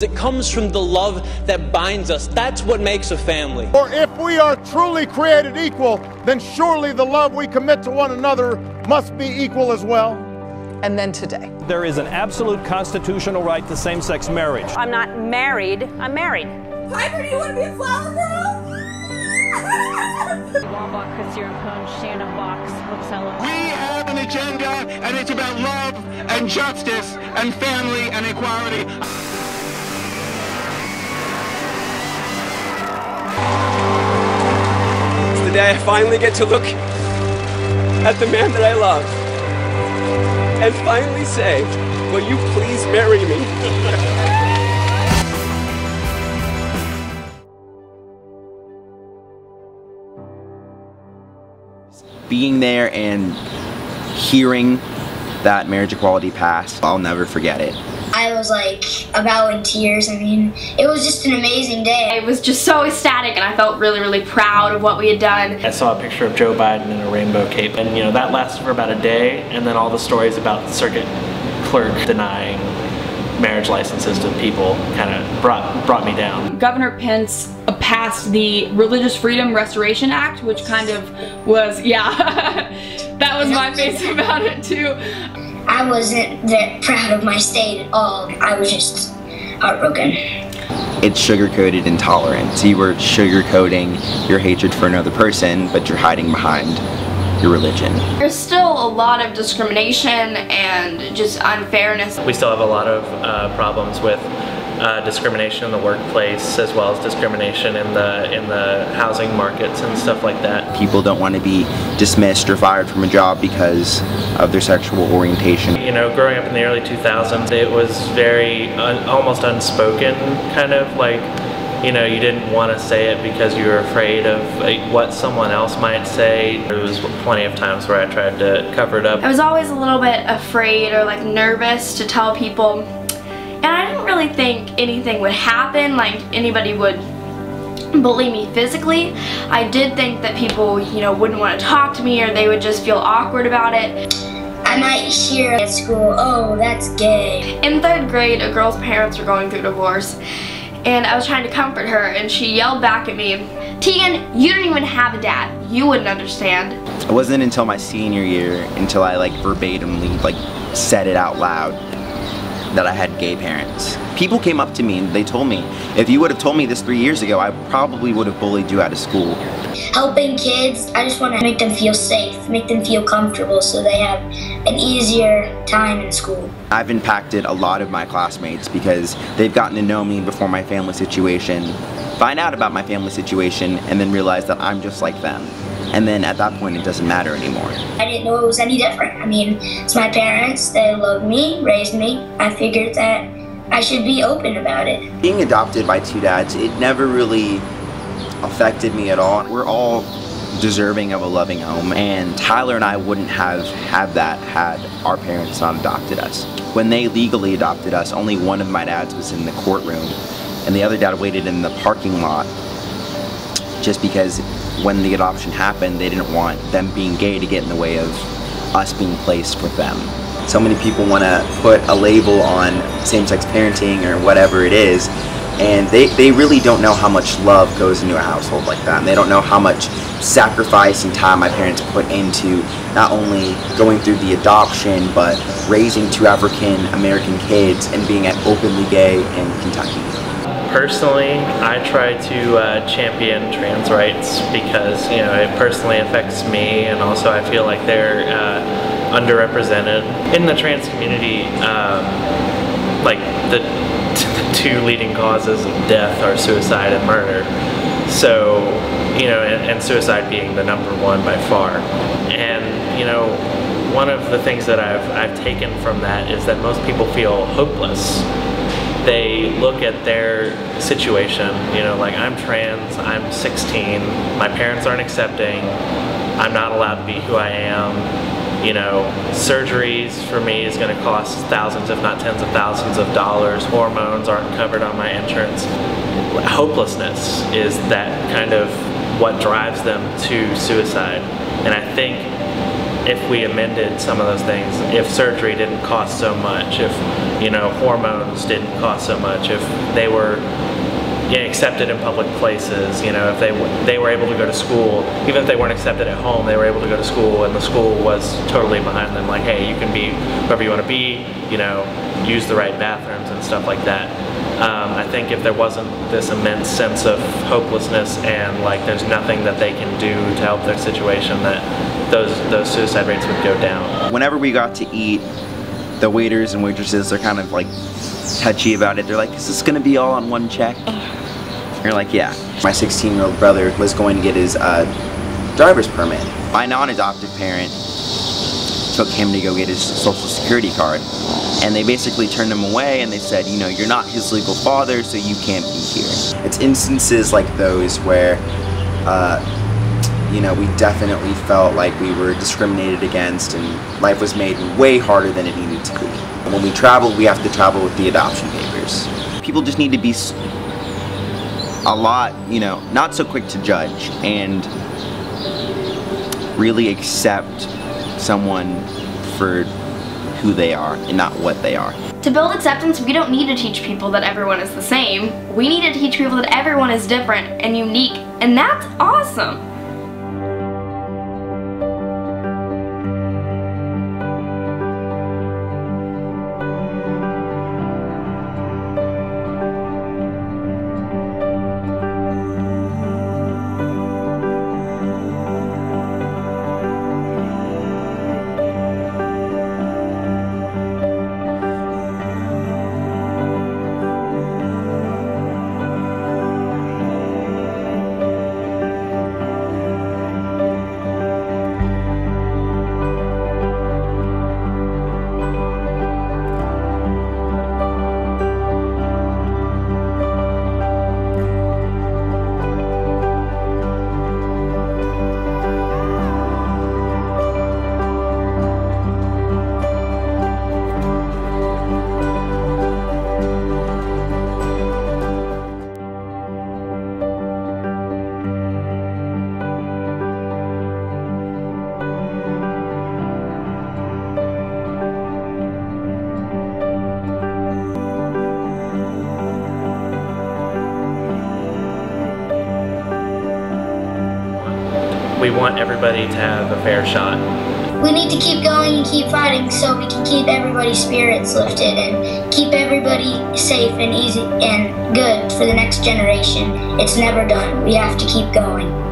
It comes from the love that binds us. That's what makes a family. For if we are truly created equal, then surely the love we commit to one another must be equal as well. And then today. There is an absolute constitutional right to same-sex marriage. I'm not married, I'm married. Piper, do you want to be a flower girl? Wambach, Christian Punch, Shannon Box, Hoopsella. We have an agenda, and it's about love and justice and family and equality. It's the day I finally get to look at the man that I love and finally say, will you please marry me? Being there and hearing that marriage equality pass, I'll never forget it. I was like about in tears. I mean, it was just an amazing day. It was just so ecstatic, and I felt really, really proud of what we had done. I saw a picture of Joe Biden in a rainbow cape, and you know, that lasted for about a day, and then all the stories about the circuit clerk denying marriage licenses to people kind of brought me down. Governor Pence passed the Religious Freedom Restoration Act, which kind of was, yeah, that was my face about it too. I wasn't that proud of my state at all. I was just heartbroken. It's sugar-coated intolerance. You were sugar-coating your hatred for another person, but you're hiding behind your religion. There's still a lot of discrimination and just unfairness. We still have a lot of problems with discrimination in the workplace, as well as discrimination in the housing markets and stuff like that. People don't want to be dismissed or fired from a job because of their sexual orientation. You know, growing up in the early 2000s, it was very almost unspoken, kind of like, you know, you didn't want to say it because you were afraid of what someone else might say. There was plenty of times where I tried to cover it up. I was always a little bit afraid or like nervous to tell people, and I didn't really think anything would happen, like anybody would bully me physically. I did think that people, you know, wouldn't want to talk to me, or they would just feel awkward about it. I might hear at school, oh, that's gay. In 3rd grade, a girl's parents were going through divorce, and I was trying to comfort her, and she yelled back at me, "Tegan, you don't even have a dad. You wouldn't understand." It wasn't until my senior year until I like verbatimly like said it out loud that I had gay parents. People came up to me and they told me, if you would have told me this 3 years ago, I probably would have bullied you out of school. Helping kids, I just want to make them feel safe, make them feel comfortable so they have an easier time in school. I've impacted a lot of my classmates because they've gotten to know me before my family situation, find out about my family situation, and then realize that I'm just like them. And then at that point, it doesn't matter anymore. I didn't know it was any different. I mean, it's my parents, they loved me, raised me. I figured that I should be open about it. Being adopted by 2 dads, it never really affected me at all. We're all deserving of a loving home, and Tyler and I wouldn't have had that had our parents not adopted us. When they legally adopted us, only one of my dads was in the courtroom, and the other dad waited in the parking lot just because when the adoption happened, they didn't want them being gay to get in the way of us being placed with them. So many people want to put a label on same-sex parenting or whatever it is, and they really don't know how much love goes into a household like that. And they don't know how much sacrifice and time my parents put into not only going through the adoption, but raising 2 African American kids and being openly gay in Kentucky. Personally, I try to champion trans rights because, you know, it personally affects me, and also I feel like they're underrepresented. In the trans community, like the 2 leading causes of death are suicide and murder. So, you know, and suicide being the #1 by far. And, you know, one of the things that I've taken from that is that most people feel hopeless. They look at their situation, you know, like, I'm trans, I'm 16, my parents aren't accepting, I'm not allowed to be who I am, you know, surgeries for me is going to cost thousands, if not tens of thousands of dollars, hormones aren't covered on my insurance. Hopelessness is that kind of what drives them to suicide, and I think if we amended some of those things, if surgery didn't cost so much, if, you know, hormones didn't cost so much, if they were accepted in public places, you know, if they were able to go to school, even if they weren't accepted at home, they were able to go to school, and the school was totally behind them, like, hey, you can be whoever you want to be, you know, use the right bathrooms and stuff like that. I think if there wasn't this immense sense of hopelessness and like there's nothing that they can do to help their situation, that those suicide rates would go down. Whenever we got to eat, the waiters and waitresses, they're kind of like touchy about it. They're like, is this gonna be all on one check? You're like, yeah. My 16-year-old brother was going to get his driver's permit. My non-adoptive parent took him to go get his social security card, and they basically turned him away and they said, you know, you're not his legal father, so you can't be here. It's instances like those where you know, we definitely felt like we were discriminated against and life was made way harder than it needed to be. And when we travel, we have to travel with the adoption papers. People just need to be a lot, you know, not so quick to judge and really accept someone for who they are and not what they are. To build acceptance, we don't need to teach people that everyone is the same. We need to teach people that everyone is different and unique, and that's awesome. We want everybody to have a fair shot. We need to keep going and keep fighting so we can keep everybody's spirits lifted and keep everybody safe and easy and good for the next generation. It's never done. We have to keep going.